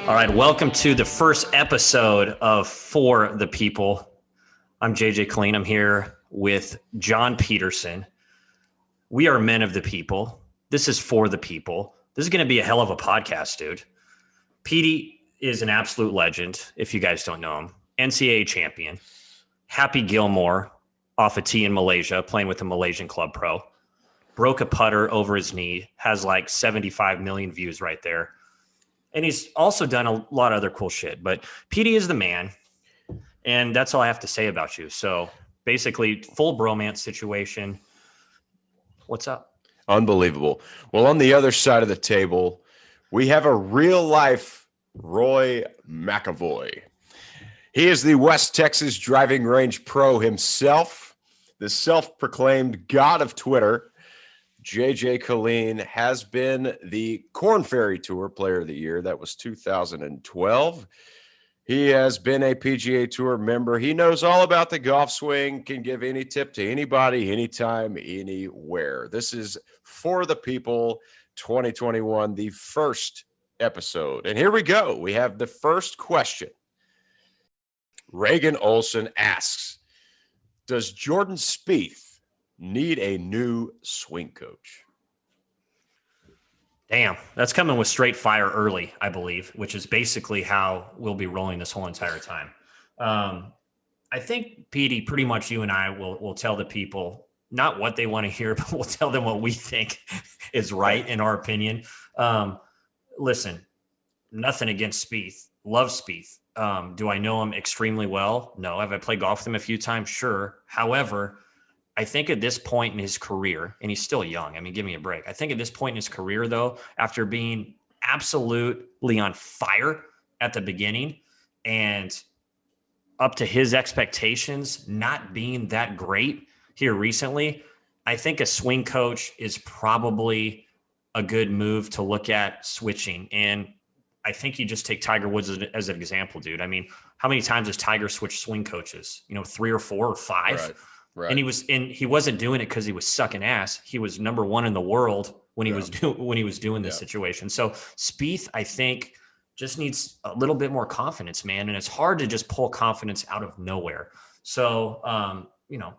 All right, welcome to the first episode of For the People. I'm JJ Colleen. I'm here with John Peterson. We are men of the people. This is For the People. This is going to be a hell of a podcast, dude. Petey is an absolute legend, if you guys don't know him. NCAA champion. Happy Gilmore off a tee in Malaysia, playing with the Malaysian Club Pro. Broke a putter over his knee, has like 75 million views right there. And he's also done a lot of other cool shit. But Petey is the man, and that's all I have to say about you. So basically, full bromance situation. What's up? Unbelievable. Well, on the other side of the table, we have a real-life Roy McAvoy. He is the West Texas driving range pro himself, the self-proclaimed god of Twitter. JJ Colleen has been the Korn Ferry Tour Player of the Year. That was 2012. He has been a PGA Tour member. He knows all about the golf swing, can give any tip to anybody, anytime, anywhere. This is For the People 2021, the first episode. And here we go. We have the first question. Reagan Olson asks, does Jordan Spieth need a new swing coach? Damn, that's coming with straight fire early, I believe, which is basically how we'll be rolling this whole entire time. I think, Petey, pretty much you and I will tell the people not what they want to hear, but we'll tell them what we think is right in our opinion. Listen, nothing against Spieth. Love Spieth. Do I know him extremely well? No. Have I played golf with him a few times? Sure. However, I think at this point in his career, and he's still young. I mean, give me a break. I think at this point in his career, though, after being absolutely on fire at the beginning and up to his expectations, not being that great here recently, I think a swing coach is probably a good move to look at switching. And I think you just take Tiger Woods as an example, dude. I mean, how many times has Tiger switched swing coaches? 3 or 4 or 5? Right. And he wasn't doing it because he was sucking ass. He was number one in the world when he was doing this situation. So Spieth, I think, just needs a little bit more confidence, man. And it's hard to just pull confidence out of nowhere. So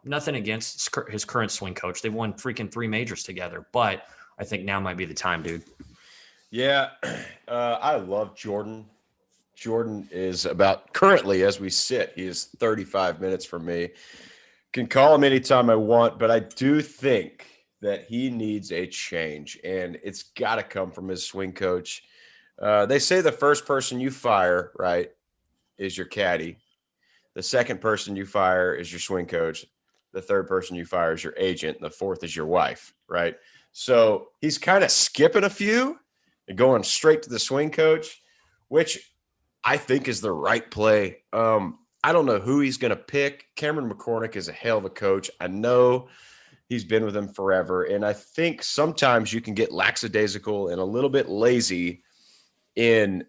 nothing against his current swing coach. They've won freaking 3 majors together, but I think now might be the time, dude. Yeah, I love Jordan. Jordan is currently as we sit, he is 35 minutes from me. Can call him anytime I want, but I do think that he needs a change, and it's got to come from his swing coach. They say the first person you fire, right, is your caddy. The second person you fire is your swing coach. The third person you fire is your agent. And the fourth is your wife, right? So he's kind of skipping a few and going straight to the swing coach, which I think is the right play. I don't know who he's going to pick. Cameron McCormick is a hell of a coach. I know he's been with him forever. And I think sometimes you can get lackadaisical and a little bit lazy in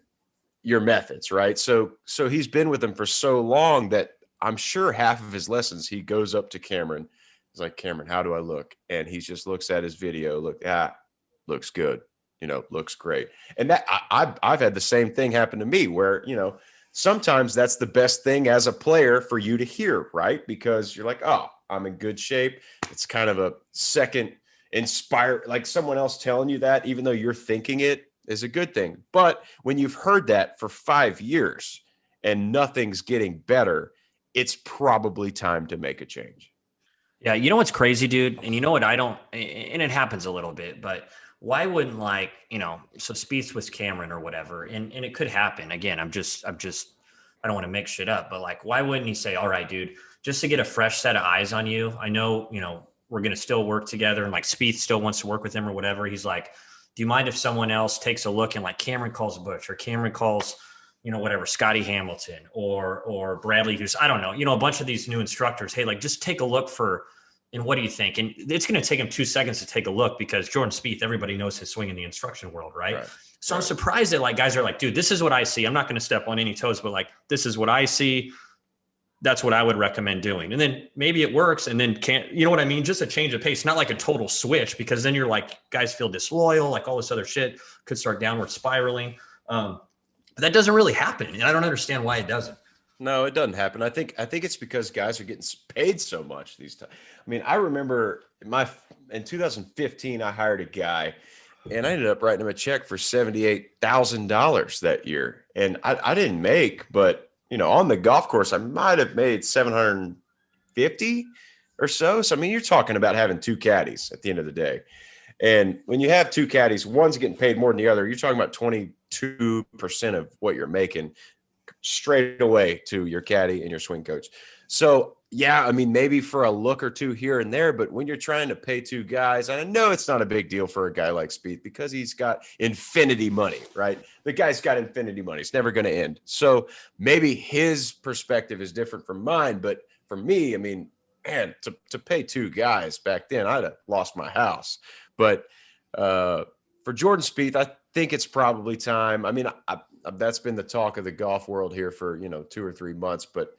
your methods, right? So he's been with him for so long that I'm sure half of his lessons, he goes up to Cameron. He's like, Cameron, how do I look? And he just looks at his video. Looks good. Looks great. And that I've had the same thing happen to me where, sometimes that's the best thing as a player for you to hear, right? Because you're like, oh, I'm in good shape. It's kind of a second like someone else telling you that, even though you're thinking it, is a good thing. But when you've heard that for 5 years and nothing's getting better, it's probably time to make a change. Yeah. You know what's crazy, dude? And you know what and it happens a little bit, but why wouldn't so Spieth with Cameron or whatever, and it could happen. Again, I don't want to make shit up, but why wouldn't he say, all right, dude, just to get a fresh set of eyes on you. I know, we're going to still work together, and Spieth still wants to work with him or whatever. He's like, do you mind if someone else takes a look, and Cameron calls Butch or Cameron calls, whatever, Scotty Hamilton or Bradley, who's, I don't know, a bunch of these new instructors. Hey, just take a look and what do you think? And it's going to take him 2 seconds to take a look because Jordan Spieth, everybody knows his swing in the instruction world, right? So I'm surprised that guys are like, dude, this is what I see. I'm not going to step on any toes, but this is what I see. That's what I would recommend doing. And then maybe it works and then you know what I mean? Just a change of pace, not a total switch, because then you're guys feel disloyal, all this other shit could start downward spiraling. But that doesn't really happen, and I don't understand why it doesn't. No, it doesn't happen. I think it's because guys are getting paid so much these times. I mean, I remember in 2015, I hired a guy, and I ended up writing him a check for $78,000 that year. And I didn't make, but on the golf course, I might have made 750 or so. So I mean, you're talking about having two caddies at the end of the day. And when you have two caddies, one's getting paid more than the other. You're talking about 22% of what you're making straight away to your caddy and your swing coach. So, yeah, I mean, maybe for a look or two here and there, but when you're trying to pay two guys, and I know it's not a big deal for a guy like Spieth because he's got infinity money, right? The guy's got infinity money. It's never going to end. So maybe his perspective is different from mine. But for me, I mean, man, to pay two guys back then, I'd have lost my house. But for Jordan Spieth, I think it's probably time. I mean, that's been the talk of the golf world here for 2 or 3 months, but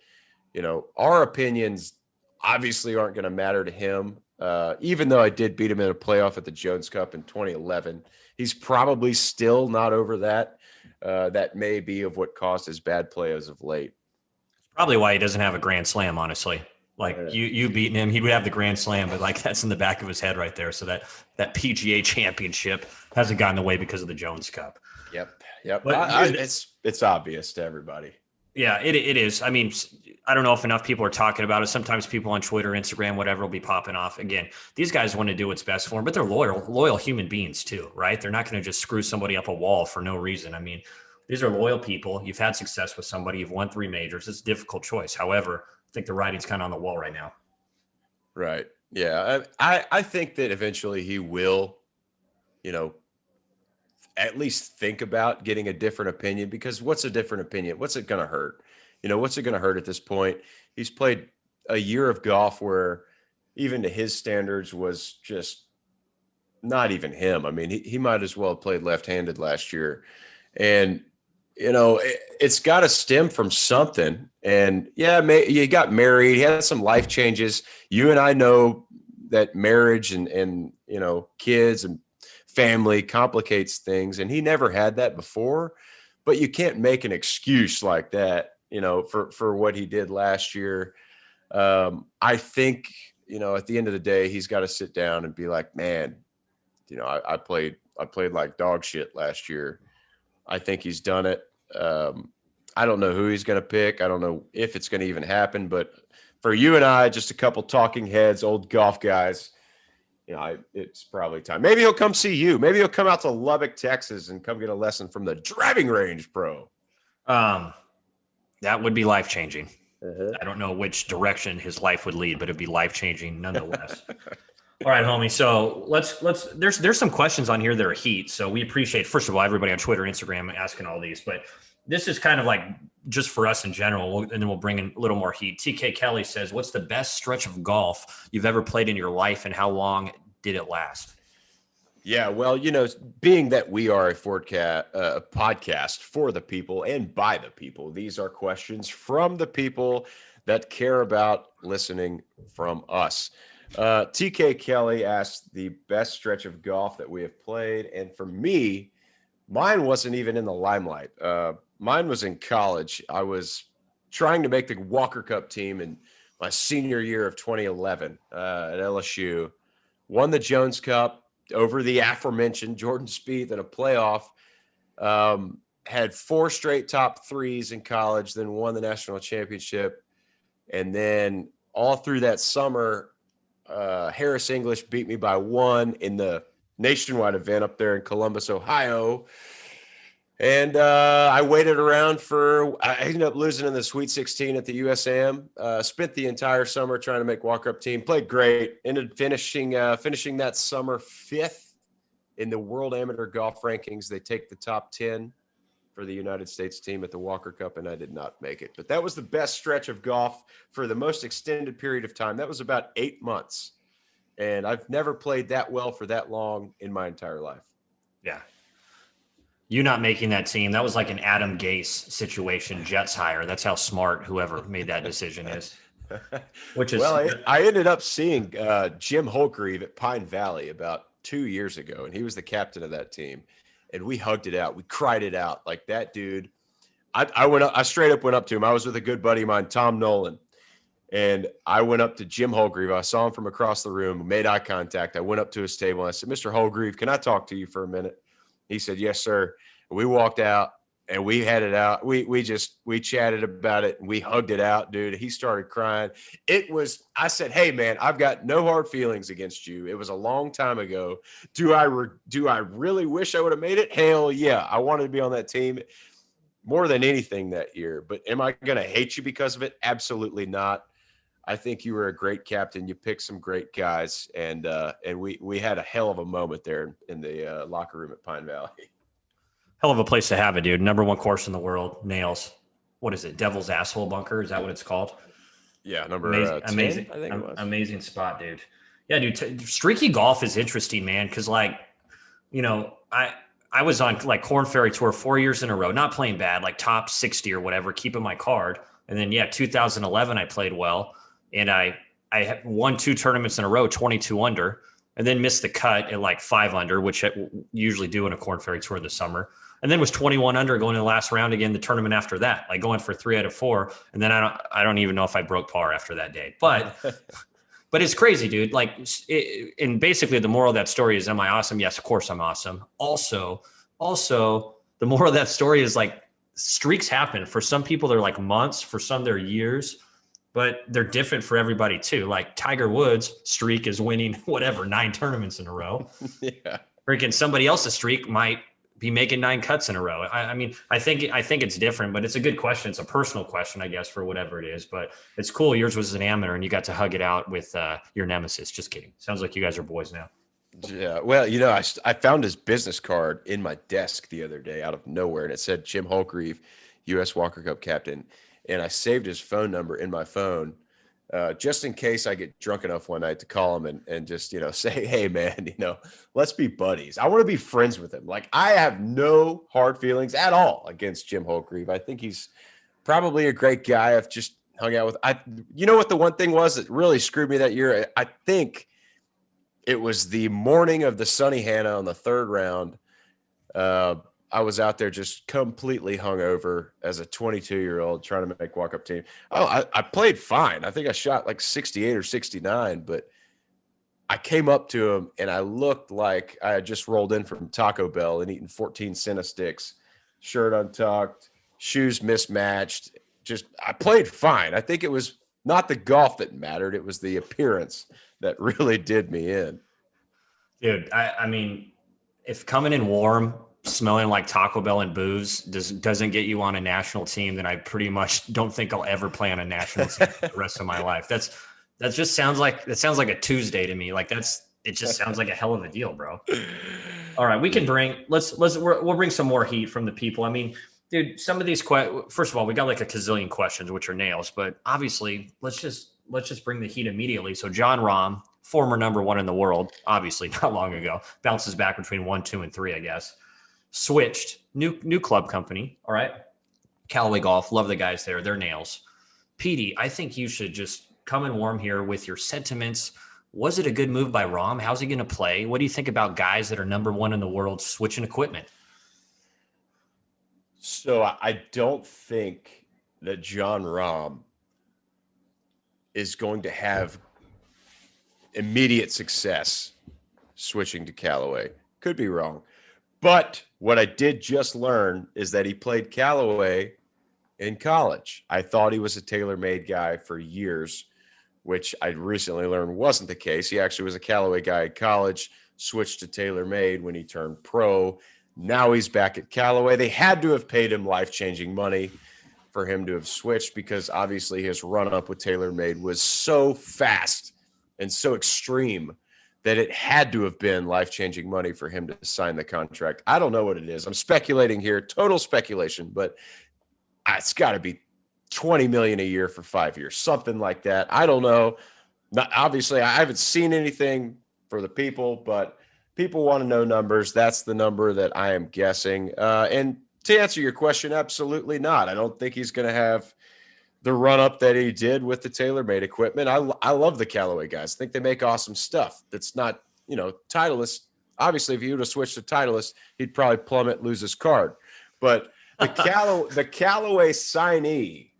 our opinions obviously aren't going to matter to him. Even though I did beat him in a playoff at the Jones Cup in 2011, he's probably still not over that. That may be of what caused his bad play as of late. Probably why he doesn't have a Grand Slam, honestly. Like you beating him, he would have the Grand Slam, but like that's in the back of his head right there. So that PGA Championship hasn't gotten away because of the Jones Cup. Yep. But it's obvious to everybody. Yeah, it is. I mean, I don't know if enough people are talking about it. Sometimes people on Twitter, Instagram, whatever will be popping off. Again, these guys want to do what's best for them, but they're loyal human beings too, right? They're not going to just screw somebody up a wall for no reason. I mean, these are loyal people. You've had success with somebody. You've won 3 majors. It's a difficult choice. However, I think the writing's kind of on the wall right now. Right. Yeah. I think that eventually he will, at least think about getting a different opinion, because what's a different opinion? What's it going to hurt? What's it going to hurt at this point? He's played a year of golf where even to his standards was just not even him. I mean, he might as well have played left-handed last year. And, it's got to stem from something. And yeah, he got married. He had some life changes. You and I know that marriage and kids and family complicates things. And he never had that before, but you can't make an excuse like that, for what he did last year. I think, at the end of the day, he's got to sit down and be like, man, I played like dog shit last year. I think he's done it. I don't know who he's going to pick. I don't know if it's going to even happen, but for you and I, just a couple talking heads, old golf guys, it's probably time. Maybe he'll come see you. Maybe he'll come out to Lubbock, Texas, and come get a lesson from the driving range pro. That would be life-changing. I don't know which direction his life would lead, but it'd be life-changing nonetheless. All right, homie. So let's there's some questions on here that are heat. So we appreciate, first of all, everybody on Twitter, Instagram asking all these, but this is kind of like just for us in general, and then we'll bring in a little more heat. TK Kelly says, what's the best stretch of golf you've ever played in your life, and how long did it last? Yeah, well, being that we are a podcast for the people and by the people, these are questions from the people that care about listening from us. TK Kelly asked the best stretch of golf that we have played. And for me, mine wasn't even in the limelight. Mine was in college. I was trying to make the Walker Cup team in my senior year of 2011 at LSU. Won the Jones Cup over the aforementioned Jordan Spieth in a playoff. Had 4 straight top 3s in college, then won the national championship. And then all through that summer, Harris English beat me by 1 in the nationwide event up there in Columbus, Ohio. And I waited around I ended up losing in the Sweet 16 at the USAM. Spent the entire summer trying to make walk-up team. Played great. Ended finishing that summer 5th in the World Amateur Golf Rankings. They take the top 10 for the United States team at the Walker Cup, and I did not make it. But that was the best stretch of golf for the most extended period of time. That was about 8 months. And I've never played that well for that long in my entire life. Yeah. You not making that team, that was like an Adam Gase situation, Jets hire. That's how smart whoever made that decision is. Which is I ended up seeing Jim Holgreave at Pine Valley about 2 years ago, and he was the captain of that team. And we hugged it out. We cried it out. Like, that dude I went up, I straight up went up to him. I was with a good buddy of mine, Tom Nolan. And I went up to Jim Holgreave. I saw him from across the room, made eye contact. I went up to his table and I said, Mr. Holgreave, can I talk to you for a minute? He said, yes, sir. And we walked out and we had it out. We chatted about it and we hugged it out, dude. He started crying. I said, hey man, I've got no hard feelings against you. It was a long time ago. Do I really wish I would have made it? Hell yeah. I wanted to be on that team more than anything that year. But am I going to hate you because of it? Absolutely not. I think you were a great captain. You picked some great guys, and we had a hell of a moment there in the locker room at Pine Valley. Hell of a place to have it, dude. Number one course in the world, Nails. What is it? Devil's Asshole Bunker? Is that what it's called? Yeah, number amazing, 10, amazing, I think it was. Amazing spot, dude. Yeah, dude. Streaky golf is interesting, man, because like, you know, I was on like Korn Ferry Tour 4 years in a row, not playing bad, like top 60 or whatever, keeping my card, and then 2011 I played well. And I won 2 tournaments in a row, 22 under, and then missed the cut at like 5 under, which I usually do in a Korn Ferry Tour this summer. And then was 21 under going to the last round again, the tournament after that, like going for 3 out of 4. And then I don't even know if I broke par after that day, but it's crazy, dude. Like, and basically the moral of that story is, am I awesome? Yes, of course I'm awesome. Also, the moral of that story is like streaks happen. For some people, they're like months. For some, they're years. But they're different for everybody too. Like Tiger Woods' streak is winning 9 tournaments in a row. Yeah. Freaking somebody else's streak might be making 9 cuts in a row. I mean, I think it's different, but it's a good question. It's a personal question, I guess, for whatever it is. But it's cool. Yours was an amateur, and you got to hug it out with your nemesis. Just kidding. Sounds like you guys are boys now. Yeah. Well, I found his business card in my desk the other day out of nowhere, and it said Jim Holgreave, U.S. Walker Cup captain. And I saved his phone number in my phone just in case I get drunk enough one night to call him and just, say, hey, man, let's be buddies. I want to be friends with him. Like, I have no hard feelings at all against Jim Holgreave. I think he's probably a great guy. I've just hung out with. You know what the one thing was that really screwed me that year? I think it was the morning of the Sunny Hannah on the 3rd round. I was out there just completely hungover as a 22-year-old trying to make walk-up team. Oh, I played fine. I think I shot like 68 or 69, but I came up to him and I looked like I had just rolled in from Taco Bell and eaten 14 Senna sticks, shirt untucked, shoes mismatched. I played fine. I think it was not the golf that mattered. It was the appearance that really did me in. Dude, I mean, if coming in warm, smelling like Taco Bell and booze doesn't get you on a national team, then I pretty much don't think I'll ever play on a national team for the rest of my life. That just sounds like a Tuesday to me. Like it just sounds like a hell of a deal, bro. All right, we can we'll bring some more heat from the people. I mean, dude, some of these first of all, we got like a gazillion questions, which are nails, but obviously let's just bring the heat immediately. So Jon Rahm, former number 1 in the world, obviously not long ago, bounces back between 1, 2, and 3, I guess. Switched, new club company. All right. Callaway Golf. Love the guys there. They're nails. Petey, I think you should just come in warm here with your sentiments. Was it a good move by Rahm? How's he going to play? What do you think about guys that are number 1 in the world switching equipment? So I don't think that Jon Rahm is going to have immediate success switching to Callaway. Could be wrong. But what I did just learn is that he played Callaway in college. I thought he was a TaylorMade guy for years, which I recently learned wasn't the case. He actually was a Callaway guy in college, switched to TaylorMade when he turned pro. Now he's back at Callaway. They had to have paid him life-changing money for him to have switched because obviously his run-up with TaylorMade was so fast and so extreme that it had to have been life-changing money for him to sign the contract. I don't know what it is. I'm speculating here, total speculation, but it's got to be $20 million a year for 5 years, something like that. I don't know. Obviously, I haven't seen anything for the people, but people want to know numbers. That's the number that I am guessing. And to answer your question, absolutely not. I don't think he's going to have the run up that he did with the TaylorMade equipment. I love the Callaway guys. I think they make awesome stuff. That's not, Titleist. Obviously, if he would have switched to Titleist, he'd probably plummet, lose his card. But the Callaway signee,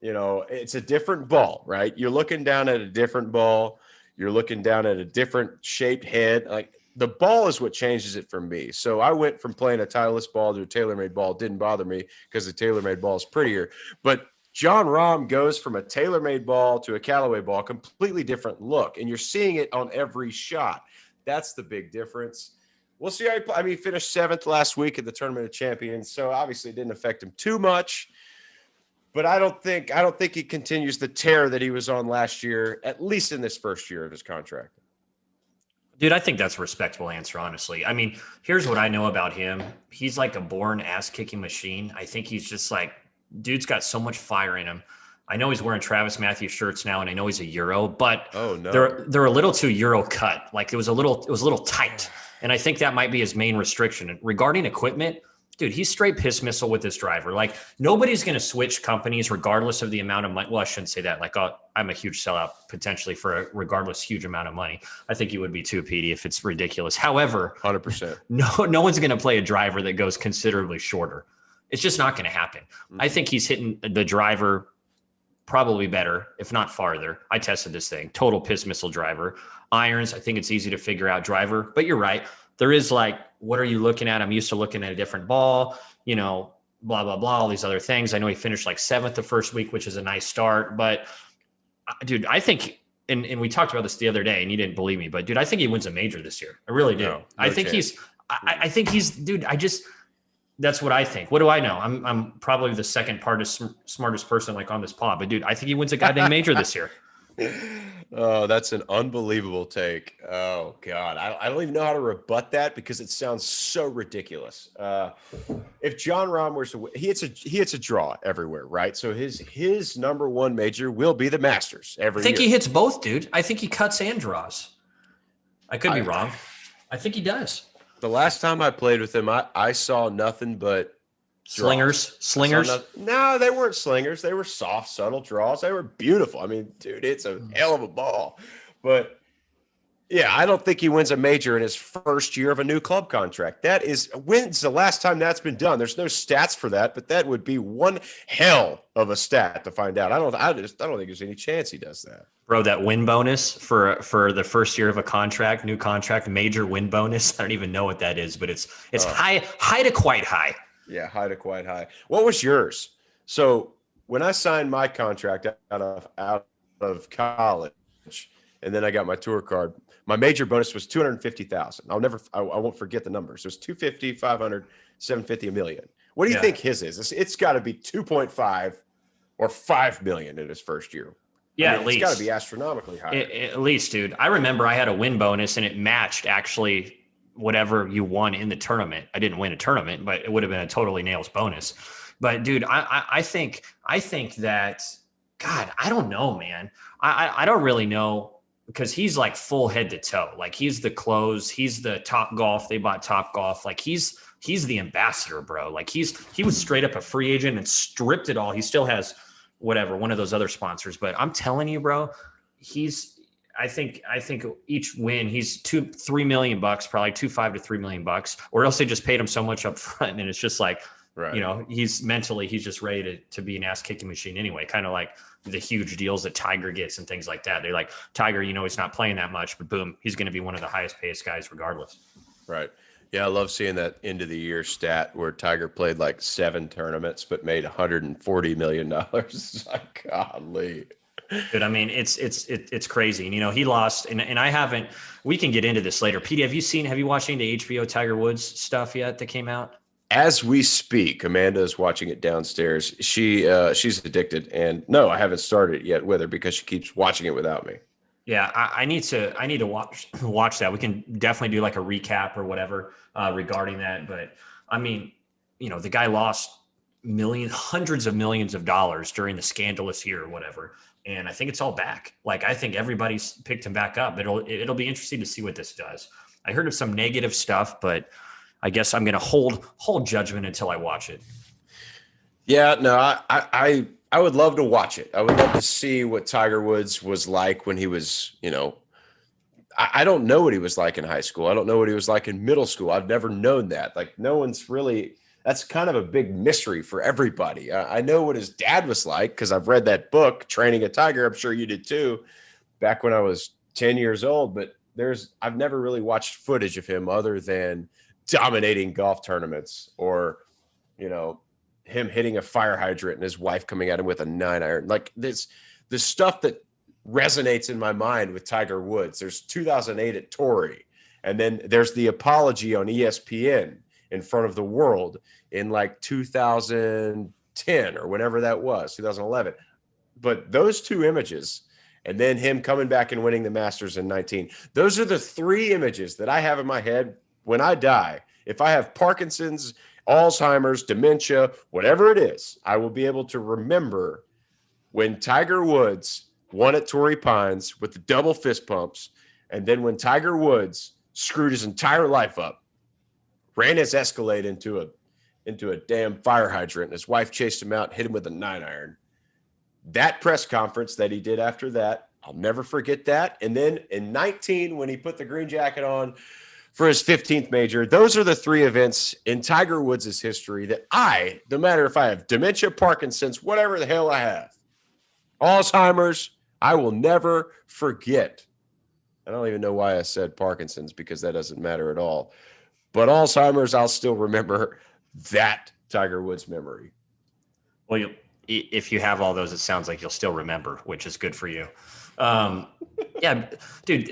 it's a different ball, right? You're looking down at a different ball. You're looking down at a different shaped head. Like the ball is what changes it for me. So I went from playing a Titleist ball to a TaylorMade ball. It didn't bother me because the TaylorMade ball is prettier. But Jon Rahm goes from a TaylorMade ball to a Callaway ball, completely different look. And you're seeing it on every shot. That's the big difference. We'll see how he finished 7th last week at the Tournament of Champions. So obviously it didn't affect him too much. But I don't think he continues the tear that he was on last year, at least in this first year of his contract. Dude, I think that's a respectable answer, honestly. I mean, here's what I know about him. He's like a born ass-kicking machine. I think he's just like, dude's got so much fire in him. I know he's wearing Travis Matthews shirts now, and I know he's a Euro, but they're a little too Euro cut. Like it was a little tight. And I think that might be his main restriction. Regarding equipment, dude, he's straight piss missile with this driver. Like nobody's going to switch companies regardless of the amount of money. Well, I shouldn't say that. Like I'm a huge sellout potentially for a regardless huge amount of money. I think you would be too, Petey, if it's ridiculous. However, 100%. No one's going to play a driver that goes considerably shorter. It's just not going to happen. Mm-hmm. I think he's hitting the driver probably better, if not farther. I tested this thing. Total piss missile driver. Irons, I think it's easy to figure out driver. But you're right. There is like, what are you looking at? I'm used to looking at a different ball, blah, blah, blah, all these other things. I know he finished like 7th the first week, which is a nice start. But, dude, I think, and we talked about this the other day, and you didn't believe me, but, dude, I think he wins a major this year. I really do. I think he's, dude, that's what I think. What do I know? I'm probably the second smartest person like on this pod, but dude, I think he wins a goddamn major this year. Oh, that's an unbelievable take. Oh God. I don't even know how to rebut that because it sounds so ridiculous. If Jon Rahm were to, he hits a draw everywhere, right? So his number one major will be the Masters every year. I think he hits both, dude. I think he cuts and draws. I could be wrong. I think he does. The last time I played with him, I saw nothing but draws. Slingers. No, they weren't slingers. They were soft, subtle draws. They were beautiful. I mean, dude, it's a hell of a ball. But yeah, I don't think he wins a major in his first year of a new club contract. When's the last time that's been done? There's no stats for that, but that would be one hell of a stat to find out. I don't think there's any chance he does that. Bro, that win bonus for the first year of a contract, new contract, major win bonus. I don't even know what that is, but it's high to quite high. Yeah, high to quite high. What was yours? So when I signed my contract out of college, and then I got my tour card, my major bonus was $250,000. I won't forget the numbers. It was 250, 500, 750, $1 million. What do you think his is? It's got to be 2.5 or 5 million in his first year. Yeah, at least. It's got to be astronomically high. At least, dude. I remember I had a win bonus and it matched actually whatever you won in the tournament. I didn't win a tournament, but it would have been a totally nails bonus. But dude, I think that, God, I don't know, man. I don't really know because he's like full head to toe. Like he's the clothes, he's the Top Golf. They bought Top Golf. Like he's the ambassador, bro. Like he was straight up a free agent and stripped it all. He still has whatever, one of those other sponsors. But I'm telling you, bro, I think each win, he's $3 million, probably $2.5 to $3 million, or else they just paid him so much up front. And it's just like, right. He's just ready to be an ass kicking machine anyway. Kind of like the huge deals that Tiger gets and things like that. They're like, Tiger, he's not playing that much, but boom, he's going to be one of the highest paid guys regardless. Right. Yeah, I love seeing that end of the year stat where Tiger played like 7 tournaments but made $140 million. It's like, golly. Dude, I mean, it's crazy. And, he lost, and I haven't. We can get into this later. Petey, have you watched any HBO Tiger Woods stuff yet that came out? As we speak, Amanda is watching it downstairs. She's addicted, and no, I haven't started it yet with her because she keeps watching it without me. Yeah, I need to watch that. We can definitely do like a recap or whatever regarding that. But I mean, the guy lost hundreds of millions of dollars during the scandalous year or whatever. And I think it's all back. Like, I think everybody's picked him back up. It'll be interesting to see what this does. I heard of some negative stuff, but I guess I'm going to hold judgment until I watch it. Yeah, no, I would love to watch it. I would love to see what Tiger Woods was like when he was, I don't know what he was like in high school. I don't know what he was like in middle school. I've never known that. Like, no one's really, that's kind of a big mystery for everybody. I know what his dad was like because I've read that book, Training a Tiger. I'm sure you did too, back when I was 10 years old. But I've never really watched footage of him other than dominating golf tournaments or, him hitting a fire hydrant and his wife coming at him with a 9-iron. Like this stuff that resonates in my mind with Tiger Woods. There's 2008 at Torrey, and then there's the apology on ESPN in front of the world in like 2010 or whenever that was, 2011. But those two images, and then him coming back and winning the Masters in 19, those are the three images that I have in my head when I die. If I have Parkinson's, Alzheimer's, dementia, whatever it is, I will be able to remember when Tiger Woods won at Torrey Pines with the double fist pumps, and then when Tiger Woods screwed his entire life up, ran his Escalade into a damn fire hydrant, and his wife chased him out, hit him with a 9-iron. That press conference that he did after that, I'll never forget that. And then in 19, when he put the green jacket on for his 15th major, those are the three events in Tiger Woods' history that no matter if I have dementia, Parkinson's, whatever the hell I have, Alzheimer's, I will never forget. I don't even know why I said Parkinson's because that doesn't matter at all. But Alzheimer's, I'll still remember that Tiger Woods memory. Well, if you have all those, it sounds like you'll still remember, which is good for you. Yeah, dude,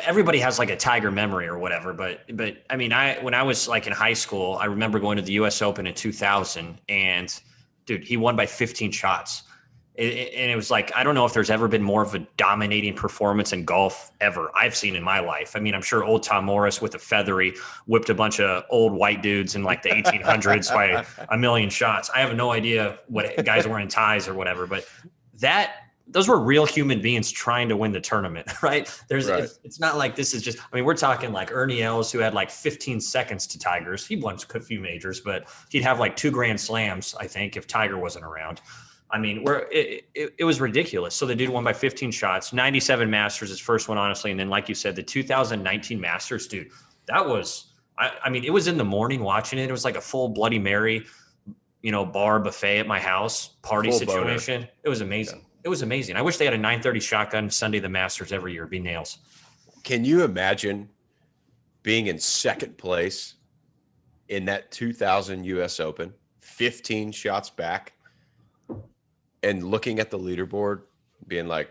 everybody has like a Tiger memory or whatever. But I mean, when I was like in high school, I remember going to the US Open in 2000, and dude, he won by 15 shots. And it was like, I don't know if there's ever been more of a dominating performance in golf ever I've seen in my life. I mean, I'm sure old Tom Morris with a feathery whipped a bunch of old white dudes in like the 1800s by a million shots. I have no idea what guys wearing ties or whatever, but those were real human beings trying to win the tournament, right? Right. It's not like this is just, I mean, we're talking like Ernie Els, who had like 15 seconds to Tigers. He won a few majors, but he'd have like 2 Grand Slams, I think, if Tiger wasn't around. I mean, it was ridiculous. So the dude won by 15 shots, 97 Masters, his first one, honestly. And then, like you said, the 2019 Masters, dude, that was, I mean, it was in the morning watching it. It was like a full Bloody Mary, bar buffet at my house, party Full situation. boner. It was amazing. Yeah. It was amazing. I wish they had a 9:30 shotgun Sunday, the Masters every year. It'd be nails. Can you imagine being in second place in that 2000 US Open, 15 shots back, and looking at the leaderboard, being like,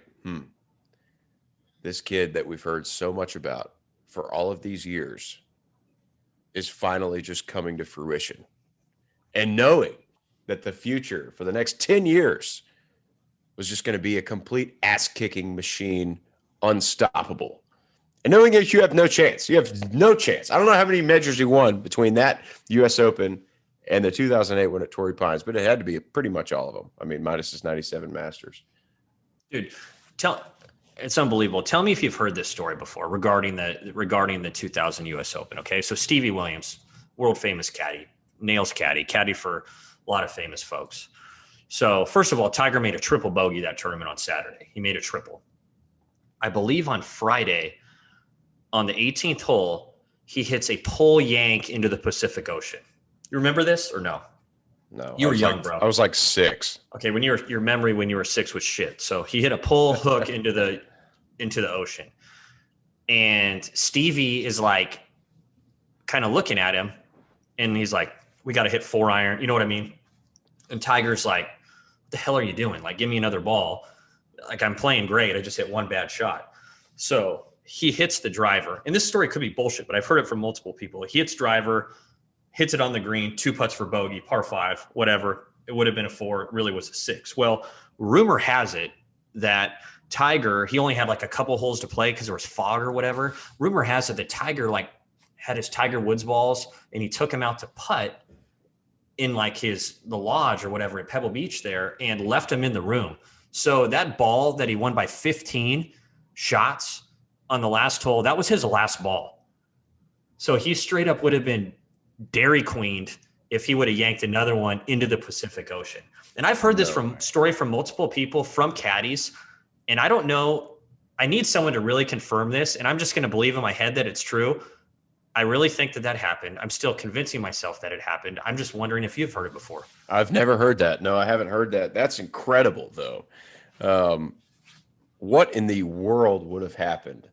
this kid that we've heard so much about for all of these years is finally just coming to fruition. And knowing that the future for the next 10 years was just going to be a complete ass-kicking machine, unstoppable. And knowing that you have no chance. You have no chance. I don't know how many majors you won between that US Open and the 2008 one at Torrey Pines, but it had to be pretty much all of them. I mean, minus his 97 Masters. Dude, it's unbelievable. Tell me if you've heard this story before regarding the 2000 US Open. Okay, so Stevie Williams, world famous caddy, nails caddy for a lot of famous folks. So first of all, Tiger made a triple bogey that tournament on Saturday. He made a triple. I believe on Friday, on the 18th hole, he hits a pole yank into the Pacific Ocean. You remember this or no? No. You were young, bro. I was like 6. Okay, your memory when you were 6 was shit. So he hit a pole hook into the ocean. And Stevie is like kind of looking at him, and he's like, we got to hit 4-iron. You know what I mean? And Tiger's like, what the hell are you doing? Like, give me another ball. Like, I'm playing great. I just hit one bad shot. So he hits the driver. And this story could be bullshit, but I've heard it from multiple people. He hits driver, hits it on the green, 2 putts for bogey, par 5, whatever. It would have been a 4. It really was a 6. Well, rumor has it that Tiger, he only had like a couple holes to play because there was fog or whatever. Rumor has it that Tiger like had his Tiger Woods balls, and he took him out to putt in like the lodge or whatever at Pebble Beach there, and left him in the room. So that ball that he won by 15 shots on the last hole, that was his last ball. So he straight up would have been Dairy Queened if he would have yanked another one into the Pacific Ocean. And I've heard this story from multiple people, from caddies, and I don't know. I need someone to really confirm this, and I'm just going to believe in my head that it's true. I really think that happened. I'm still convincing myself that it happened. I'm just wondering if you've heard it before. I've never heard that. No, I haven't heard that. That's incredible, though. What in the world would have happened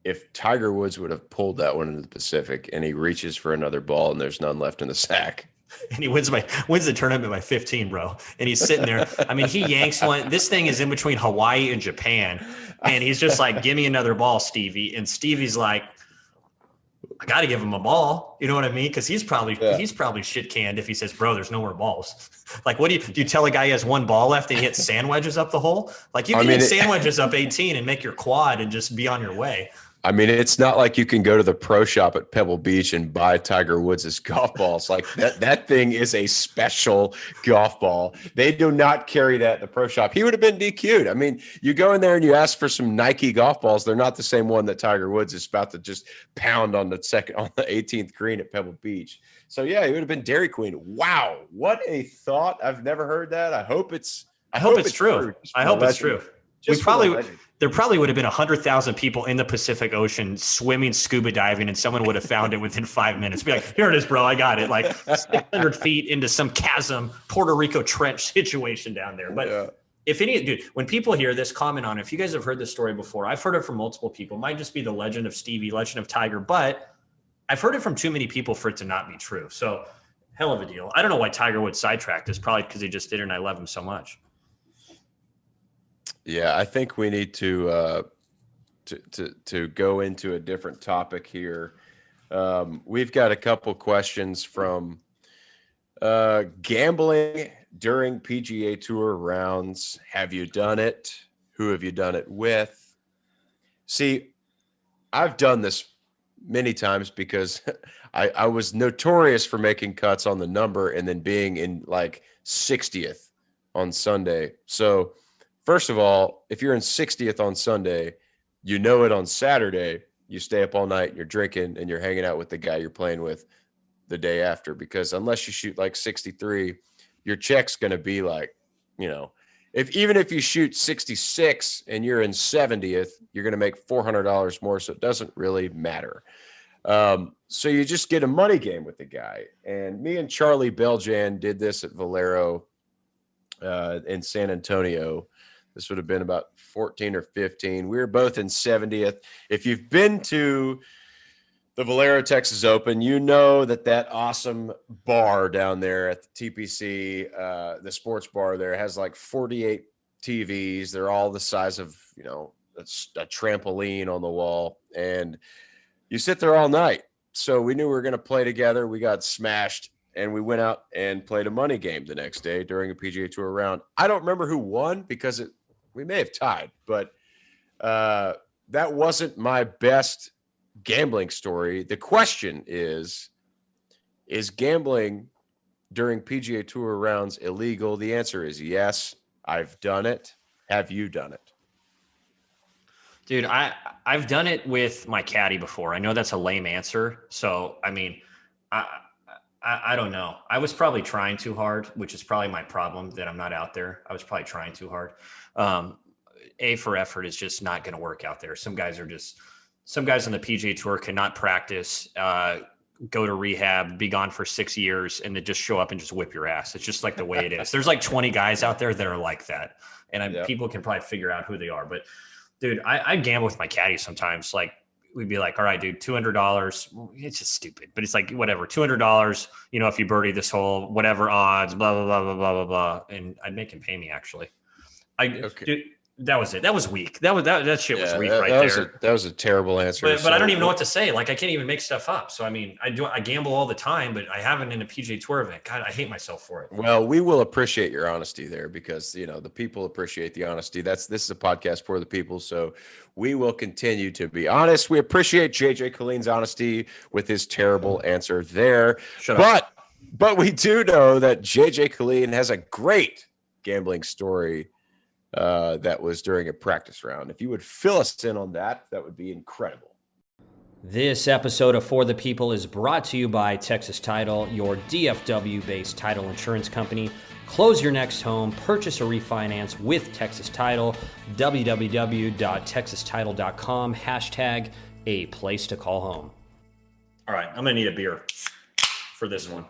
if Tiger Woods would have pulled that one into the Pacific and he reaches for another ball and there's none left in the sack? And he wins the tournament by 15, bro. And he's sitting there. I mean, he yanks one. This thing is in between Hawaii and Japan. And he's just like, give me another ball, Stevie. And Stevie's like, I got to give him a ball. You know what I mean? Because he's probably shit canned if he says, bro, there's no more balls. Like, what do you tell a guy he has one ball left and he hits sand wedges up the hole? Like, you can hit sand wedges up 18 and make your quad and just be on your way. I mean, it's not like you can go to the pro shop at Pebble Beach and buy Tiger Woods' golf balls. Like that thing is a special golf ball. They do not carry that at the pro shop. He would have been DQ'd. I mean, you go in there and you ask for some Nike golf balls. They're not the same one that Tiger Woods is about to just pound on the 18th green at Pebble Beach. So yeah, he would have been Dairy Queen. Wow, what a thought! I've never heard that. I hope it's true. I hope it's true. There probably would have been 100,000 people in the Pacific Ocean swimming, scuba diving, and someone would have found it within 5 minutes. Be like, here it is, bro. I got it. Like 600 feet into some chasm, Puerto Rico trench situation down there. But when people hear this, comment on it. If you guys have heard this story before, I've heard it from multiple people. It might just be the legend of Stevie, legend of Tiger, but I've heard it from too many people for it to not be true. So hell of a deal. I don't know why Tiger Woods sidetracked us. Probably because he just did it and I love him so much. Yeah, I think we need to go into a different topic here. We've got a couple questions from gambling during PGA Tour rounds. Have you done it? Who have you done it with? See, I've done this many times because I was notorious for making cuts on the number and then being in like 60th on Sunday. So first of all, if you're in 60th on Sunday, you know it on Saturday, you stay up all night, you're drinking, and you're hanging out with the guy you're playing with the day after. Because unless you shoot like 63, your check's going to be like, even if you shoot 66 and you're in 70th, you're going to make $400 more. So it doesn't really matter. So you just get a money game with the guy. And me and Charlie Beljan did this at Valero in San Antonio. This would have been about 14 or 15. We were both in 70th. If you've been to the Valero Texas Open, you know that awesome bar down there at the TPC, the sports bar there, has like 48 TVs. They're all the size of, a trampoline on the wall. And you sit there all night. So we knew we were going to play together. We got smashed. And we went out and played a money game the next day during a PGA Tour round. I don't remember who won because we may have tied, but that wasn't my best gambling story. The question is gambling during PGA Tour rounds illegal? The answer is yes. I've done it. Have you done it? Dude, I've done it with my caddy before. I know that's a lame answer. So, I mean, I don't know. I was probably trying too hard, which is probably my problem that I'm not out there. I was probably trying too hard. A for effort is just not going to work out there. Some guys on the PGA Tour cannot practice, go to rehab, be gone for 6 years, and then just show up and just whip your ass. It's just like the way it is. There's like 20 guys out there that are like that. And people can probably figure out who they are. But dude, I gamble with my caddy sometimes. Like, we'd be like, all right, dude, $200. It's just stupid, but it's like, whatever, $200, if you birdie this hole, whatever odds, blah, blah, blah, blah, blah, blah, blah. And I'd make him pay me, actually. Dude, that was it. That was weak. That shit was weak there. That was a terrible answer. But I don't even know what to say. Like, I can't even make stuff up. So, I mean, I gamble all the time, but I haven't in a PGA Tour event. God, I hate myself for it. Well, we will appreciate your honesty there because, the people appreciate the honesty. This is a podcast for the people. So we will continue to be honest. We appreciate JJ Killeen's honesty with his terrible answer there. But we do know that JJ Killeen has a great gambling story that was during a practice round. If you would fill us in on that, that would be incredible. This episode of For the People is brought to you by Texas Title, your DFW-based title insurance company. Close your next home, purchase or refinance with Texas Title, www.texastitle.com, #a place to call home. All right, I'm gonna need a beer for this one.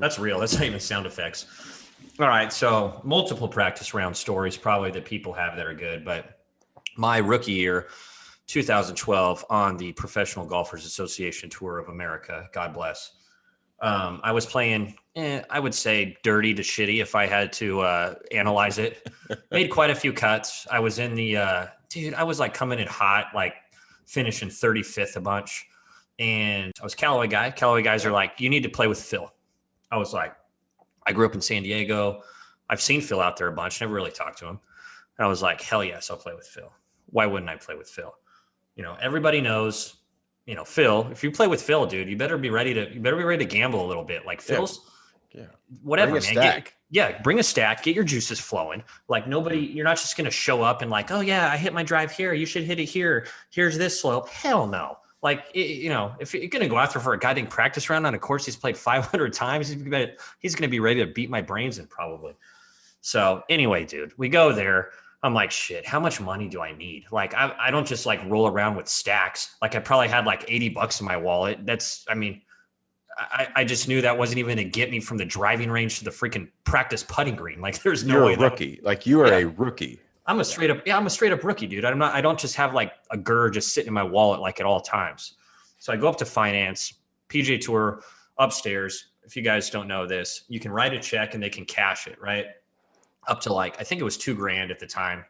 That's real. That's not even sound effects. All right, so multiple practice round stories probably that people have that are good, but my rookie year, 2012, on the Professional Golfers Association Tour of America, God bless. I was playing, I would say dirty to shitty if I had to analyze it. Made quite a few cuts. I was in the, dude, I was like coming in hot, like finishing 35th a bunch. And I was Callaway guy. Callaway guys are like, you need to play with Phil. I was like, I grew up in San Diego. I've seen Phil out there a bunch, never really talked to him. And I was like, hell yes, I'll play with Phil. Why wouldn't I play with Phil? You know, everybody knows, you know, Phil, if you play with Phil, dude, you better be ready to gamble a little bit. Like Phil's whatever, bring a man. stack. Bring a stack, get your juices flowing. Like you're not just going to show up and like, oh yeah, I hit my drive here. You should hit it here. Here's this slope. Hell no. Like, you know, if you're going to go out there for a goddamn practice round on a course he's played 500 times, he's going to be ready to beat my brains in probably. So anyway, dude, we go there. I'm like, shit, how much money do I need? Like, I don't just like roll around with stacks. Like I probably had like $80 in my wallet. I just knew that wasn't even going to get me from the driving range to the freaking practice putting green. Like there's no way. You're a rookie. Like you are a rookie. I'm a straight up rookie, dude. I don't just have like a GER just sitting in my wallet like at all times. So I go up to finance, PGA Tour upstairs. If you guys don't know this, you can write a check and they can cash it, right? Up to like, I think it was $2,000 at the time.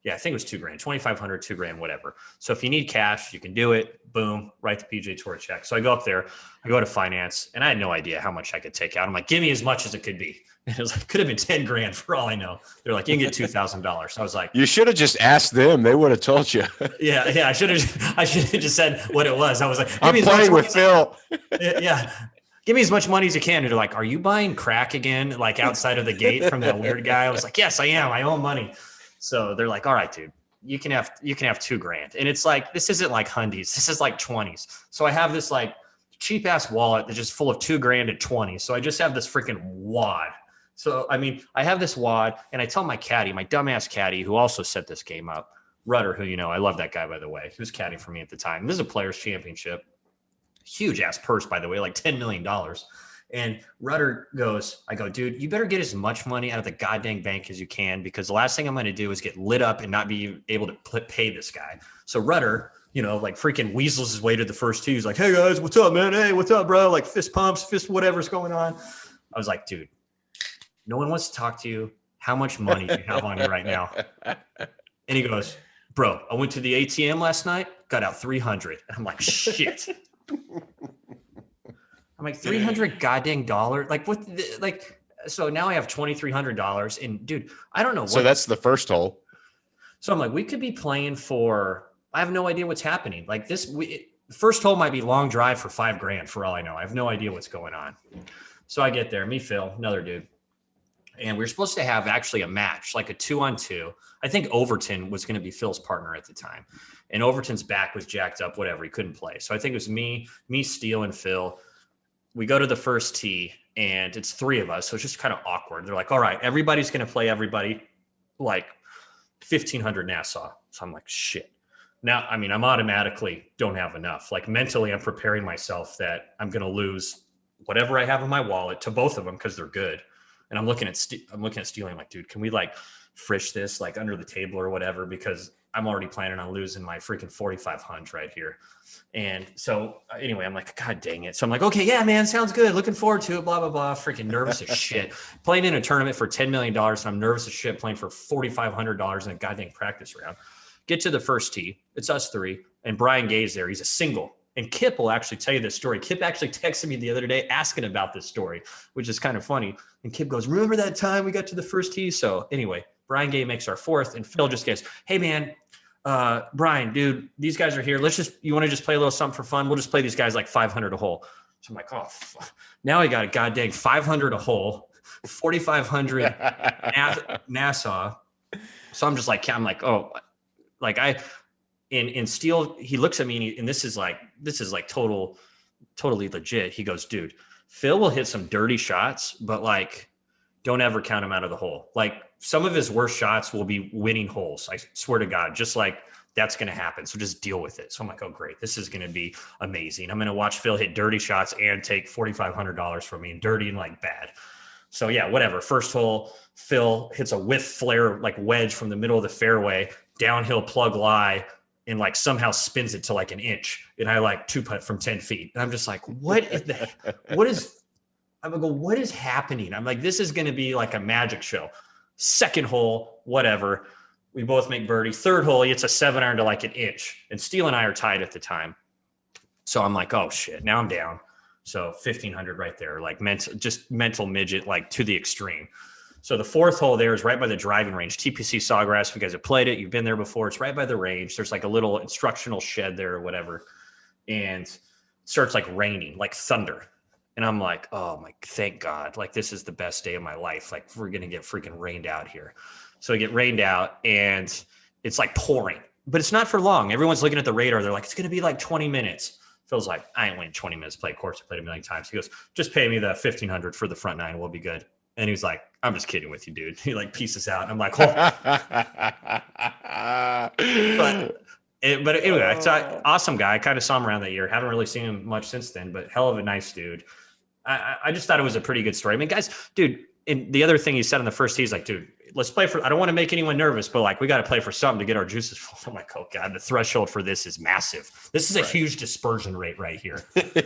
Yeah, I think it was $2,000, 2,500, $2,000, whatever. So if you need cash, you can do it. Boom, write the PGA Tour check. So I go up there, I go to finance, and I had no idea how much I could take out. I'm like, give me as much as it could be. And it was like, could have been $10,000 for all I know. They're like, you can get $2,000. So I was like, you should have just asked them. They would have told you. yeah. I should have just said what it was. I was like, I'm playing with Phil. Yeah. Give me as much money as you can. And they're like, are you buying crack again? Like outside of the gate from that weird guy? I was like, yes, I am. I owe money. So they're like, all right, dude, you can have $2,000. And it's like, this isn't like hundies. This is like 20s. So I have this like cheap ass wallet that's just full of $2,000 at 20. So I just have this freaking wad. So, I mean, I have this wad and I tell my caddy, my dumbass caddy, who also set this game up, Rudder, who, you know, I love that guy, by the way, he was caddying for me at the time. This is a players championship, huge ass purse, by the way, like $10 million. And Rudder goes, I go, dude, you better get as much money out of the goddamn bank as you can, because the last thing I'm going to do is get lit up and not be able to pay this guy. So Rudder, you know, like freaking weasels his way to the first tee. He's like, hey guys, what's up, man? Hey, what's up, bro? Like fist pumps, fist whatever's going on. I was like, dude, no one wants to talk to you. How much money do you have on you right now? And he goes, bro, I went to the ATM last night, got out 300. And I'm like, shit. I'm like, 300 goddamn dollars. Like what? Like, so now I have $2,300 and dude, I don't know. So that's the first hole. So I'm like, we could be playing for, I have no idea what's happening. Like this, first hole might be long drive for $5,000 for all I know. I have no idea what's going on. So I get there, me, Phil, another dude. And we were supposed to have actually a match, like a 2-on-2. I think Overton was going to be Phil's partner at the time. And Overton's back was jacked up, whatever. He couldn't play. So I think it was me, Steele, and Phil. We go to the first tee, and it's three of us. So it's just kind of awkward. They're like, all right, everybody's going to play everybody like 1,500 Nassau. So I'm like, shit. Now, I mean, I'm automatically don't have enough. Like mentally, I'm preparing myself that I'm going to lose whatever I have in my wallet to both of them because they're good. And I'm looking at Steele. I'm like, dude, can we like frish this like under the table or whatever? Because I'm already planning on losing my freaking 4,500 right here. And so anyway, I'm like, God dang it. So I'm like, okay, yeah, man, sounds good. Looking forward to it. Blah, blah, blah. Freaking nervous as shit. Playing in a tournament for $10 million. And I'm nervous as shit playing for $4,500 in a goddamn practice round. Get to the first tee. It's us three. And Brian Gay's there. He's a single. And Kip will actually tell you this story. Kip actually texted me the other day asking about this story, which is kind of funny. And Kip goes, remember that time we got to the first tee? So anyway, Brian Gay makes our fourth. And Phil just goes, hey, man, Brian, dude, these guys are here. You want to just play a little something for fun? We'll just play these guys like 500 a hole. So I'm like, oh, now I got a goddamn 500 a hole, 4,500 Nassau. So I'm just like, oh, like in Steele, he looks at me and this is like totally legit. He goes, dude, Phil will hit some dirty shots, but like, don't ever count him out of the hole. Like some of his worst shots will be winning holes. I swear to God, just like That's going to happen. So just deal with it. So I'm like, oh, great. This is going to be amazing. I'm going to watch Phil hit dirty shots and take $4,500 from me, and dirty and like bad. So yeah, whatever. First hole, Phil hits a whiff flare, like wedge from the middle of the fairway, downhill plug lie, and like somehow spins it to like an inch. And I like 2-putt from 10 feet. And I'm just like, what is happening? I'm like, this is going to be like a magic show. Second hole, whatever. We both make birdie. Third hole, it's a 7-iron to like an inch. And Steele and I are tied at the time. So I'm like, oh shit, now I'm down. So 1,500 right there, like mental midget, like to the extreme. So the fourth hole there is right by the driving range. TPC Sawgrass, if you guys have played it, you've been there before. It's right by the range. There's like a little instructional shed there or whatever. And it starts like raining, like thunder. And I'm like, oh my, thank God. Like, this is the best day of my life. Like, we're going to get freaking rained out here. So I get rained out and it's like pouring, but it's not for long. Everyone's looking at the radar. They're like, it's going to be like 20 minutes. Phil's like, I ain't waiting 20 minutes to play course. I played a million times. He goes, just pay me the 1,500 for the front nine. We'll be good. And he was like, I'm just kidding with you, dude. He like pieces out. And I'm like, oh. but anyway, awesome guy. I kind of saw him around that year. Haven't really seen him much since then, but hell of a nice dude. I just thought it was a pretty good story. I mean, guys, dude, and the other thing he said on the first tee, he's like, dude, let's play for, I don't want to make anyone nervous, but like, we got to play for something to get our juices full. I'm like, oh God, the threshold for this is massive. This is a huge dispersion rate right here.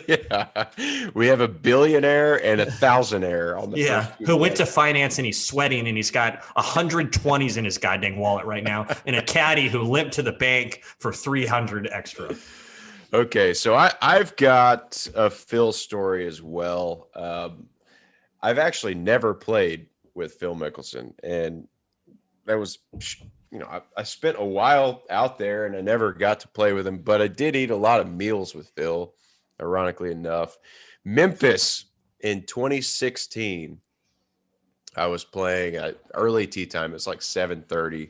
Yeah. We have a billionaire and a thousandaire on the who went to finance and he's sweating and he's got 120s in his goddamn wallet right now. And a caddy who limped to the bank for 300 extra. Okay. So I've got a Phil story as well. I've actually never played with Phil Mickelson, and that was, you know, I spent a while out there and I never got to play with him, but I did eat a lot of meals with Phil, ironically enough. Memphis in 2016, I was playing at early tee time. It's like 7:30.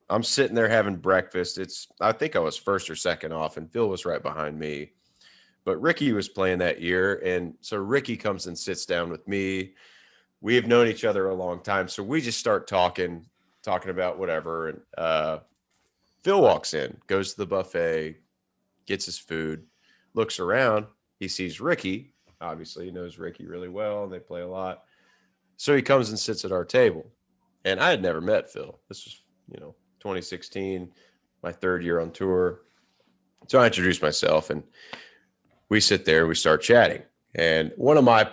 I'm sitting there having breakfast. I think I was first or second off, and Phil was right behind me. But Ricky was playing that year, and so Ricky comes and sits down with me. We have known each other a long time, so we just start talking about whatever. And Phil walks in, goes to the buffet, gets his food, looks around. He sees Ricky. Obviously, he knows Ricky really well, and they play a lot. So he comes and sits at our table. And I had never met Phil. This was, 2016, my third year on tour. So I introduced myself, and we sit there and we start chatting. And one of my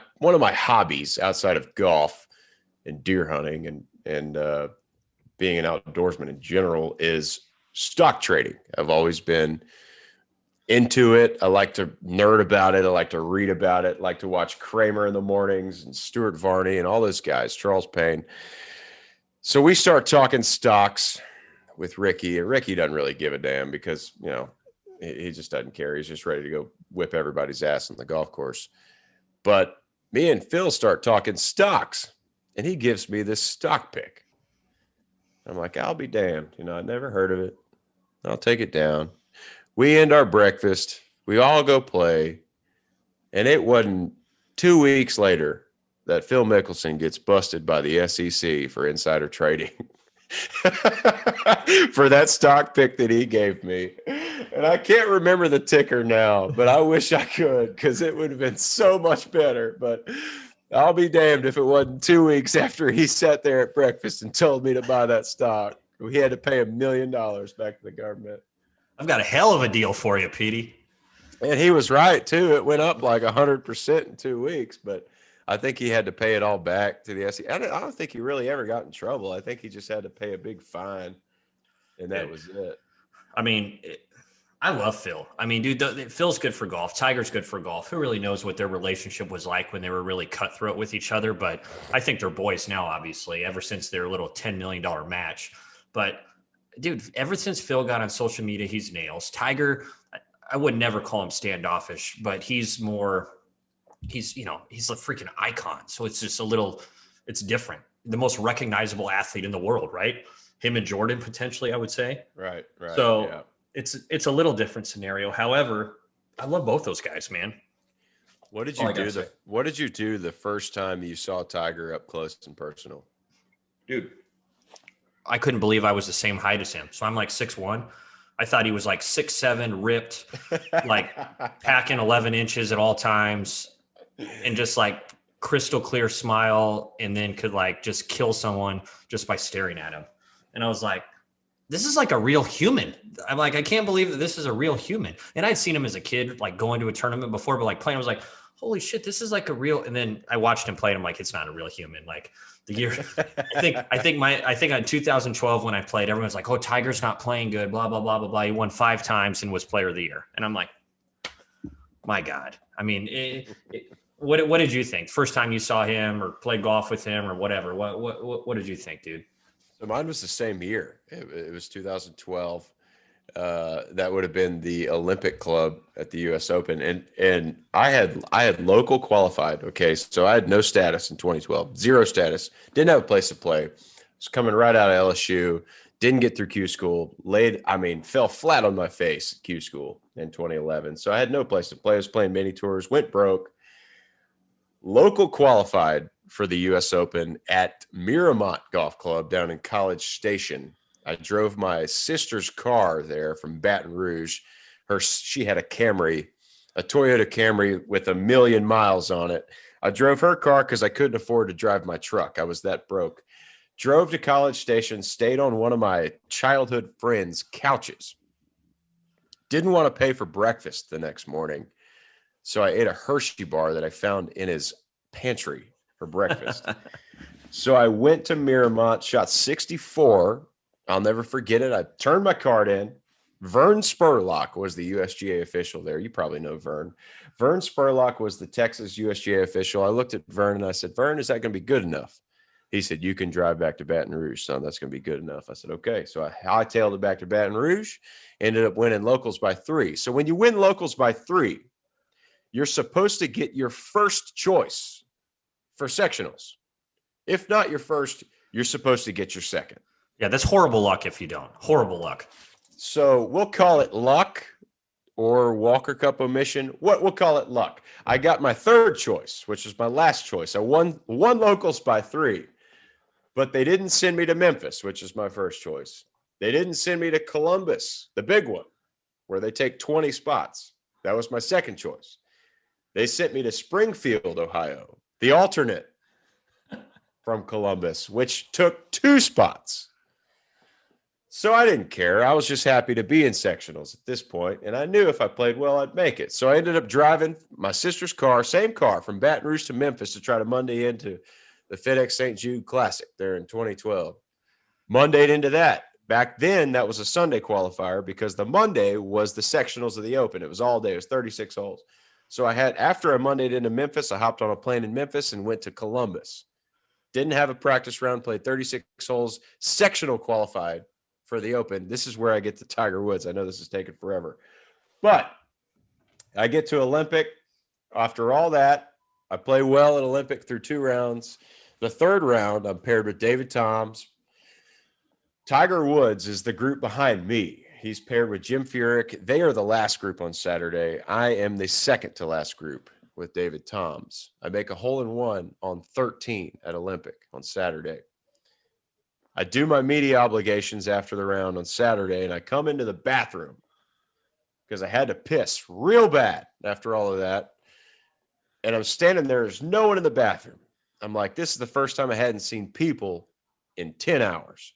hobbies outside of golf and deer hunting and being an outdoorsman in general is stock trading. I've always been into it. I like to nerd about it. I like to read about it. I like to watch Kramer in the mornings and Stuart Varney and all those guys, Charles Payne. So we start talking stocks with Ricky, and Ricky doesn't really give a damn because, he just doesn't care. He's just ready to go whip everybody's ass on the golf course. But me and Phil start talking stocks, and he gives me this stock pick. I'm like, I'll be damned. I never heard of it. I'll take it down. We end our breakfast. We all go play. And it wasn't 2 weeks later that Phil Mickelson gets busted by the SEC for insider trading. For that stock pick that he gave me. And I can't remember the ticker now, but I wish I could, because it would have been so much better. But I'll be damned if it wasn't 2 weeks after he sat there at breakfast and told me to buy that stock. We had to pay $1 million back to the government. I've got a hell of a deal for you, Petey. And he was right, too. It went up like 100% in 2 weeks, but I think he had to pay it all back to the SEC. I don't think he really ever got in trouble. I think he just had to pay a big fine, and that was it. I mean, I love Phil. I mean, dude, Phil's good for golf. Tiger's good for golf. Who really knows what their relationship was like when they were really cutthroat with each other? But I think they're boys now, obviously, ever since their little $10 million match. But, dude, ever since Phil got on social media, he's nails. Tiger, I would never call him standoffish, but he's a freaking icon. So it's just it's different. The most recognizable athlete in the world, right? Him and Jordan, potentially, I would say. Right. So yeah. It's a little different scenario. However, I love both those guys, man. What did you do the first time you saw Tiger up close and personal? Dude, I couldn't believe I was the same height as him. So I'm like 6'1". I thought he was like 6'7", ripped, like packing 11 inches at all times, and just like crystal clear smile, and then could like just kill someone just by staring at him. And I was like, this is like a real human. I'm like, I can't believe that this is a real human. And I'd seen him as a kid, like going to a tournament before, but like playing, I was like, holy shit, this is like a real. And then I watched him play, and I'm like, it's not a real human. Like the year, I think in 2012 when I played, everyone's like, oh, Tiger's not playing good, blah blah blah blah blah. He won 5 times and was Player of the Year, and I'm like, my God. I mean, what did you think? First time you saw him or played golf with him or whatever? What did you think, dude? So mine was the same year. It was 2012. That would have been the Olympic Club at the U.S. Open, and I had local qualified. Okay, so I had no status in 2012, zero status, didn't have a place to play. Was coming right out of LSU, didn't get through Q school, fell flat on my face at Q school in 2011. So I had no place to play. I was playing mini tours, went broke. Local qualified for the U.S. Open at Miramont Golf Club down in College Station. I drove my sister's car there from Baton Rouge. She had a Camry, a Toyota Camry with 1 million miles on it. I drove her car because I couldn't afford to drive my truck. I was that broke. Drove to College Station, stayed on one of my childhood friends' couches. Didn't want to pay for breakfast the next morning. So I ate a Hershey bar that I found in his pantry for breakfast. So I went to Miramont, shot 64. I'll never forget it. I turned my card in. Vern Spurlock was the USGA official there. You probably know Vern. Vern Spurlock was the Texas USGA official. I looked at Vern and I said, Vern, is that going to be good enough? He said, you can drive back to Baton Rouge, son. That's going to be good enough. I said, okay. So I hightailed it back to Baton Rouge, ended up winning locals by 3. So when you win locals by 3, you're supposed to get your first choice for sectionals. If not your first, you're supposed to get your second. Yeah, that's horrible luck if you don't. Horrible luck. So we'll call it luck or Walker Cup omission. We'll call it luck. I got my third choice, which is my last choice. I won locals by 3, but they didn't send me to Memphis, which is my first choice. They didn't send me to Columbus, the big one, where they take 20 spots. That was my second choice. They sent me to Springfield, Ohio, the alternate from Columbus, which took 2 spots. So I didn't care. I was just happy to be in sectionals at this point, and I knew if I played well, I'd make it. So I ended up driving my sister's car, same car, from Baton Rouge to Memphis to try to Monday into the FedEx St. Jude Classic there in 2012. Mondayed into that. Back then, that was a Sunday qualifier because the Monday was the sectionals of the Open. It was all day. It was 36 holes. So after I Mondayed into Memphis, I hopped on a plane in Memphis and went to Columbus. Didn't have a practice round, played 36 holes, sectional qualified for the Open. This is where I get to Tiger Woods. I know this is taking forever, but I get to Olympic. After all that, I play well at Olympic through 2 rounds. The third round, I'm paired with David Toms. Tiger Woods is the group behind me. He's paired with Jim Furyk. They are the last group on Saturday. I am the second to last group with David Toms. I make a hole-in-one on 13 at Olympic on Saturday. I do my media obligations after the round on Saturday, and I come into the bathroom because I had to piss real bad after all of that. And I'm standing there. There's no one in the bathroom. I'm like, this is the first time I hadn't seen people in 10 hours.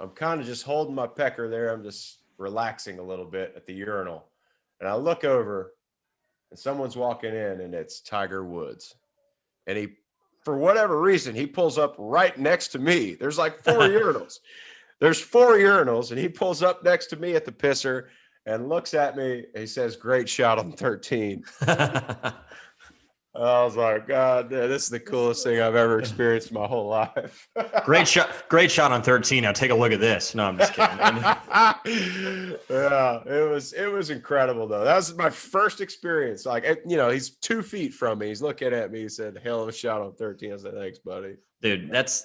I'm kind of just holding my pecker there. I'm just relaxing a little bit at the urinal. And I look over, and someone's walking in, and it's Tiger Woods. And he, for whatever reason, he pulls up right next to me. There's like 4 urinals. There's 4 urinals, and he pulls up next to me at the pisser and looks at me. And he says, great shot on 13. I was like, God, this is the coolest thing I've ever experienced in my whole life. Great shot on 13. Now take a look at this. No, I'm just kidding. Yeah, it was incredible though. That was my first experience. Like, he's 2 feet from me. He's looking at me. He said, hell of a shot on 13. I said, thanks, buddy. Dude, that's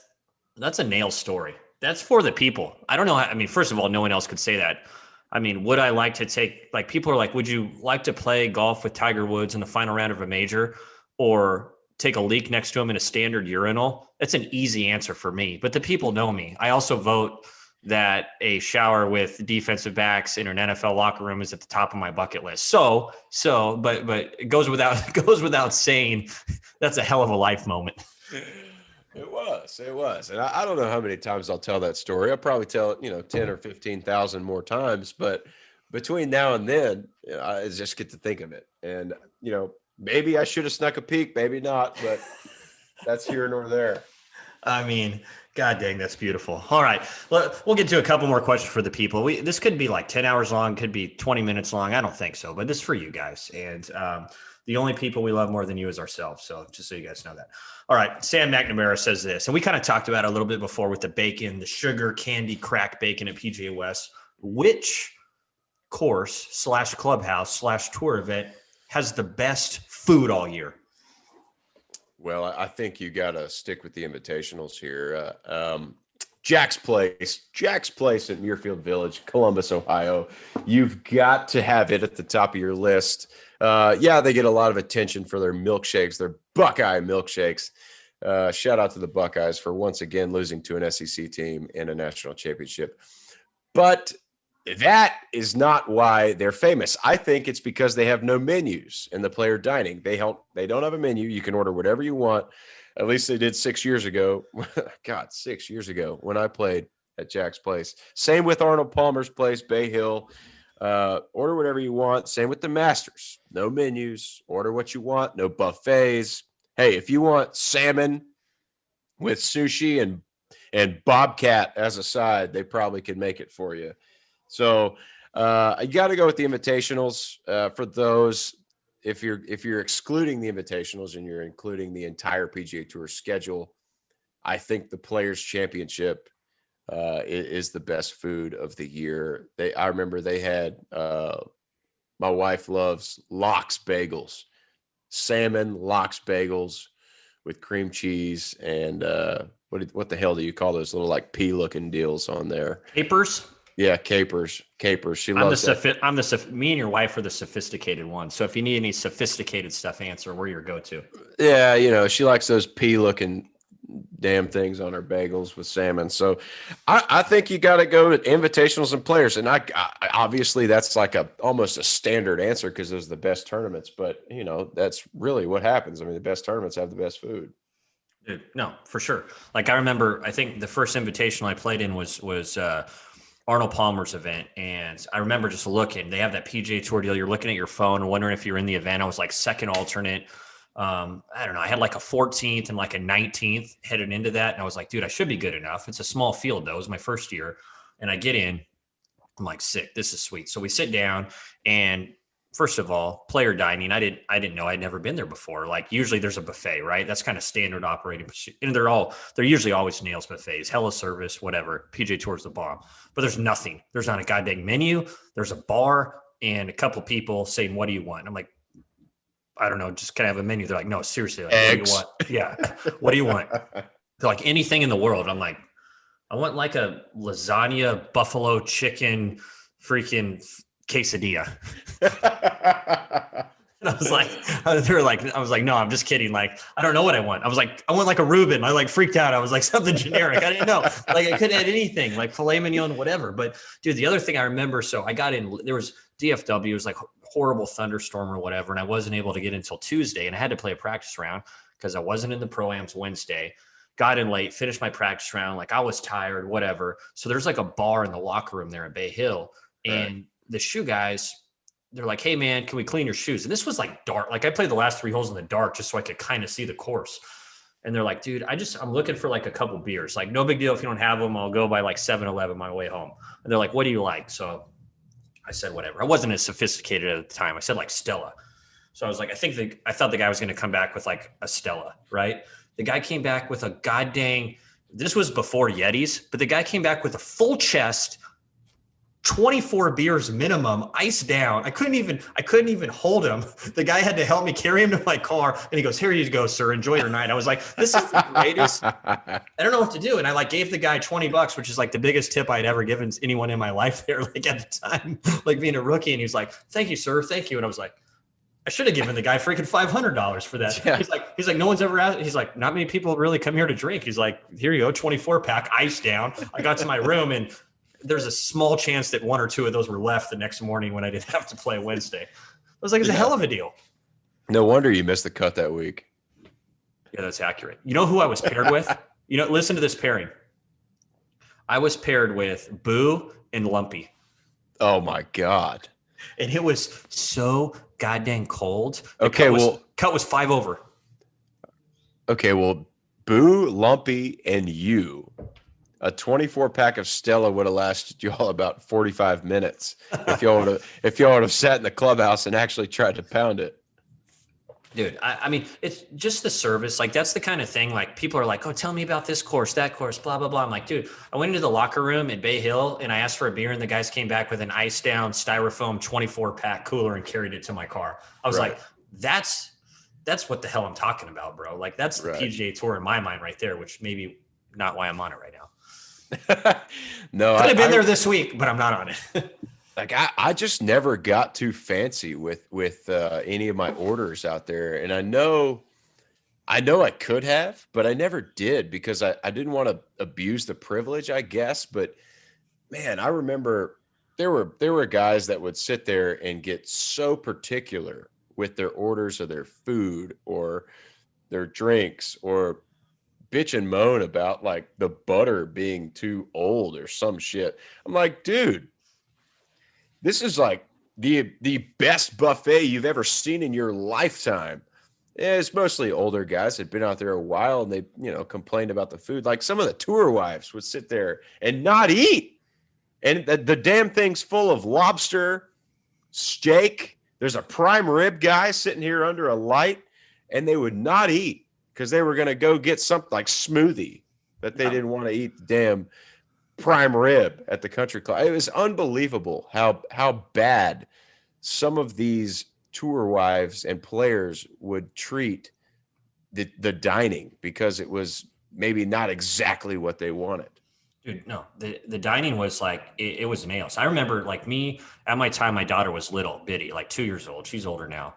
a nail story. That's for the people. I don't know. I mean, first of all, no one else could say that. I mean, would I like to take, like, people are like, would you like to play golf with Tiger Woods in the final round of a major? Or take a leak next to them in a standard urinal, that's an easy answer for me. But the people know me. I also vote that a shower with defensive backs in an NFL locker room is at the top of my bucket list. But it goes without saying, that's a hell of a life moment. It was. And I don't know how many times I'll tell that story. I'll probably tell it, 10 or 15,000 more times. But between now and then, I just get to think of it. And, maybe I should have snuck a peek, maybe not, but that's here nor there. I mean, God dang, that's beautiful. All right. We'll get to a couple more questions for the people. This could be like 10 hours long, could be 20 minutes long. I don't think so, but this is for you guys. And the only people we love more than you is ourselves. So just so you guys know that. All right. Sam McNamara says this, and we kind of talked about it a little bit before with the bacon, the sugar candy crack bacon at PGA West. Which course / clubhouse / tour event has the best food all year? Well, I think you got to stick with the invitationals here. Jack's Place at Muirfield Village, Columbus, Ohio. You've got to have it at the top of your list. They get a lot of attention for their milkshakes, their Buckeye milkshakes. Shout out to the Buckeyes for once again losing to an SEC team in a national championship. But that is not why they're famous. I think it's because they have no menus in the player dining. They don't have a menu. You can order whatever you want. At least they did 6 years ago. God, 6 years ago when I played at Jack's Place. Same with Arnold Palmer's place, Bay Hill. Order whatever you want. Same with the Masters. No menus. Order what you want. No buffets. Hey, if you want salmon with sushi and bobcat as a side, they probably could make it for you. So you got to go with the invitationals for those. If you're excluding the invitationals and you're including the entire PGA Tour schedule, I think the Players Championship is the best food of the year. I remember they had my wife loves Lox Bagels, salmon Lox Bagels with cream cheese and what the hell do you call those little like pea looking deals on there? Capers. Yeah, capers. She loves that. Me and your wife are the sophisticated ones. So if you need any sophisticated stuff, answer, we're your go-to. Yeah, she likes those pea-looking damn things on her bagels with salmon. So I think you got to go to invitationals and players. And I obviously that's like almost a standard answer because those are the best tournaments. But that's really what happens. I mean, the best tournaments have the best food. Dude, no, for sure. Like I remember, I think the first invitational I played in was Arnold Palmer's event. And I remember just looking, they have that PGA Tour deal. You're looking at your phone and wondering if you're in the event. I was like second alternate. I don't know. I had like a 14th and like a 19th headed into that. And I was like, dude, I should be good enough. It's a small field though. It was my first year. And I get in, I'm like, sick. This is sweet. So we sit down and first of all, player dining. I didn't know. I'd never been there before. Like usually there's a buffet, right? That's kind of standard operating. And they're usually always nails buffets, hella service, whatever. PGA Tour's the bomb. But there's nothing. There's not a goddamn menu. There's a bar and a couple people saying, what do you want? I'm like, I don't know. Just kind of have a menu. They're like, no, seriously. Like, eggs. What do you want? Yeah. What do you want? They're like anything in the world. I'm like, I want like a lasagna, buffalo chicken, freaking quesadilla. And I was like, I was like, no, I'm just kidding. Like, I don't know what I want. I was like, I want like a Reuben. I like freaked out. I was like something generic. I didn't know. Like I could add anything, like filet mignon, whatever. But dude, the other thing I remember, so I got in, there was DFW, it was like horrible thunderstorm or whatever. And I wasn't able to get until Tuesday and I had to play a practice round because I wasn't in the pro-ams Wednesday. Got in late, finished my practice round. Like I was tired, whatever. So there's like a bar in the locker room there at Bay Hill. And the shoe guys, they're like, hey man, can we clean your shoes? And this was like dark. Like I played the last 3 holes in the dark just so I could kind of see the course. And they're like, dude, I'm looking for like a couple beers. Like no big deal. If you don't have them, I'll go by like 7-Eleven my way home. And they're like, what do you like? So I said, whatever. I wasn't as sophisticated at the time. I said like Stella. So I was like, I thought the guy was going to come back with like a Stella, right? The guy came back with a goddamn, this was before Yetis, but the guy came back with a full chest, 24 beers minimum, iced down. I couldn't even hold him. The guy had to help me carry him to my car. And he goes, here you go, sir. Enjoy your night. I was like, this is the greatest. I don't know what to do. And I like gave the guy $20, which is like the biggest tip I'd ever given anyone in my life there. Like at the time, like being a rookie. And he was like, thank you, sir. Thank you. And I was like, I should have given the guy freaking $500 for that. Yeah. He's like, no one's ever asked. He's like, not many people really come here to drink. He's like, here you go, 24 pack, ice down. I got to my room, and there's a small chance that one or two of those were left the next morning when I didn't have to play Wednesday. I was like, it's a hell of a deal. No wonder you missed the cut that week. Yeah, that's accurate. You know who I was paired with? Listen to this pairing. I was paired with Boo and Lumpy. Oh my God. And it was so goddamn cold. Cut was 5 over. Okay, well, Boo, Lumpy, and you, a 24 pack of Stella would have lasted you all about 45 minutes if y'all would have sat in the clubhouse and actually tried to pound it. Dude, I mean, it's just the service. Like, that's the kind of thing, like, people are like, oh, tell me about this course, that course, blah, blah, blah. I'm like, dude, I went into the locker room at Bay Hill and I asked for a beer, and the guys came back with an ice down styrofoam 24 pack cooler and carried it to my car. I was like, that's what the hell I'm talking about, bro. Like, that's the PGA Tour in my mind right there, which maybe not why I'm on it right now. No, Could have been there this week, but I'm not on it. Like I just never got too fancy with any of my orders out there. And I know I could have, but I never did because I didn't want to abuse the privilege, I guess. But man, I remember there were guys that would sit there and get so particular with their orders of their food or their drinks, or bitch and moan about like the butter being too old or some shit. I'm like, dude, this is like the best buffet you've ever seen in your lifetime. Yeah, it's mostly older guys that had been out there a while, and they, complained about the food. Like some of the tour wives would sit there and not eat. And the damn thing's full of lobster, steak. There's a prime rib guy sitting here under a light, and they would not eat because they were going to go get something like smoothie that they didn't want to eat the damn prime rib at the country club. It was unbelievable how bad some of these tour wives and players would treat the dining, because it was maybe not exactly what they wanted. Dude, no, the dining was like, it was nails. I remember, like, me at my time, my daughter was little bitty, like 2 years old. She's older now.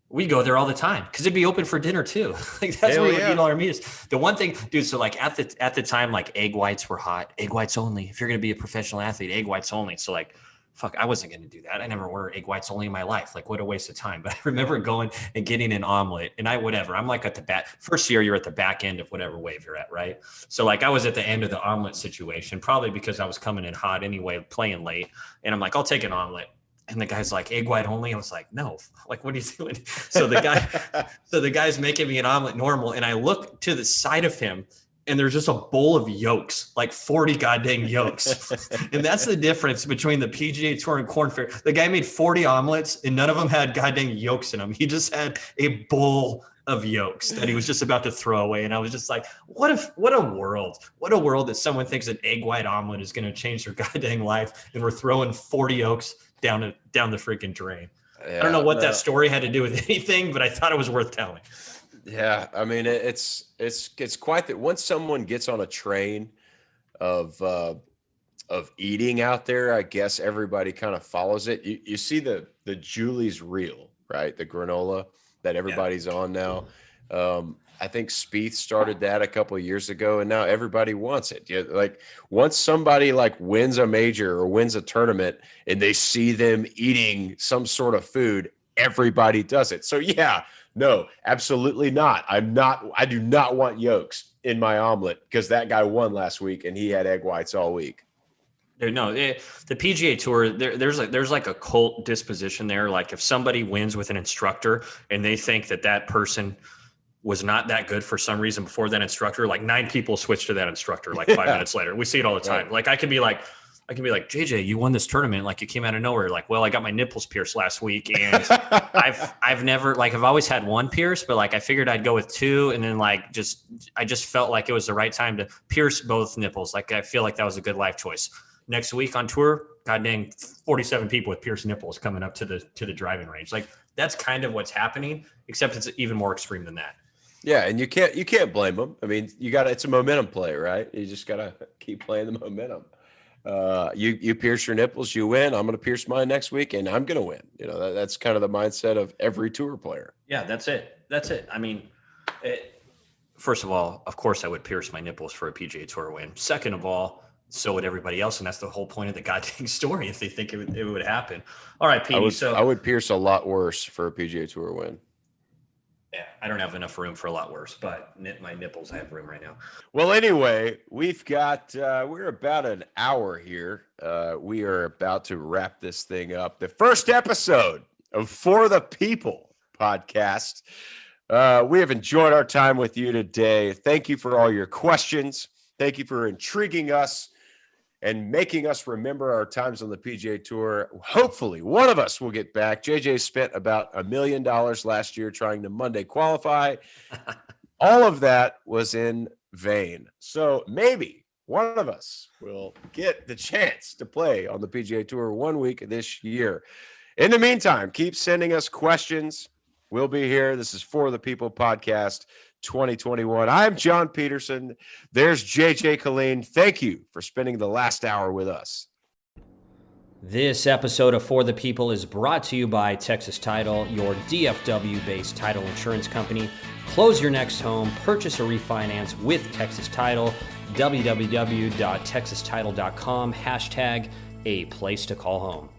We go there all the time because it'd be open for dinner too. Like, that's where we would eat all our meals. The one thing, dude, so like at the time, like, egg whites were hot. Egg whites only. If you're gonna be a professional athlete, egg whites only. So like, fuck, I wasn't gonna do that. I never ordered egg whites only in my life. Like, what a waste of time. But I remember going and getting an omelet, and I'm like at the back. First year, you're at the back end of whatever wave you're at, right? So like, I was at the end of the omelet situation, probably because I was coming in hot anyway, playing late, and I'm like, I'll take an omelet. And the guy's like, egg white only. I was like, no, like, what are you doing? So the guy's making me an omelet normal. And I look to the side of him, and there's just a bowl of yolks, like 40 goddamn yolks. And that's the difference between the PGA Tour and Korn Ferry. The guy made 40 omelets, and none of them had goddamn yolks in them. He just had a bowl of yolks that he was just about to throw away. And I was just like, what a world that someone thinks an egg white omelet is going to change their goddamn life, and we're throwing 40 yolks down the freaking drain. Yeah, I don't know what that story had to do with anything, but I thought it was worth telling. Yeah, I mean, it's quite that. Once someone gets on a train of eating out there, I guess everybody kind of follows it. You see the Julie's Reel, right? The granola that everybody's on now. I think Spieth started that a couple of years ago, and now everybody wants it. Yeah, like, once somebody like wins a major or wins a tournament and they see them eating some sort of food, everybody does it. So yeah, no, absolutely not. I do not want yolks in my omelet because that guy won last week and he had egg whites all week. No, the PGA Tour, there's like a cult disposition there. Like, if somebody wins with an instructor and they think that person was not that good for some reason before that instructor, like 9 people switch to that instructor like 5 minutes later. We see it all the time. Right. Like, I could be like, JJ, you won this tournament. Like, you came out of nowhere. Like, well, I got my nipples pierced last week, and I've never, like, I've always had one pierce, but like, I figured I'd go with 2. And then like, I just felt like it was the right time to pierce both nipples. Like, I feel like that was a good life choice. Next week on tour, god dang, 47 people with pierced nipples coming up to the driving range. Like, that's kind of what's happening, except it's even more extreme than that. Yeah, and you can't blame them. I mean, it's a momentum play, right? You just gotta keep playing the momentum. You pierce your nipples, you win. I'm going to pierce mine next week, and I'm going to win. That's kind of the mindset of every tour player. Yeah, that's it. I mean, first of all, of course, I would pierce my nipples for a PGA Tour win. Second of all, so would everybody else, and that's the whole point of the goddamn story. If they think it would happen. All right, Petey. I would pierce a lot worse for a PGA Tour win. Yeah, I don't have enough room for a lot worse, but my nipples, I have room right now. Well, anyway, we've got, we're about an hour here. We are about to wrap this thing up. The first episode of For the People podcast. We have enjoyed our time with you today. Thank you for all your questions. Thank you for intriguing us and making us remember our times on the PGA Tour. Hopefully, one of us will get back. JJ spent about $1 million last year trying to Monday qualify. All of that was in vain. So maybe one of us will get the chance to play on the PGA Tour 1 week this year. In the meantime, keep sending us questions. We'll be here. This is For the People podcast 2021. I'm John Peterson. There's JJ Killeen. Thank you for spending the last hour with us. This episode of For the People is brought to you by Texas Title, your DFW-based title insurance company. Close your next home, purchase or refinance with Texas Title. www.texastitle.com, #a place to call home.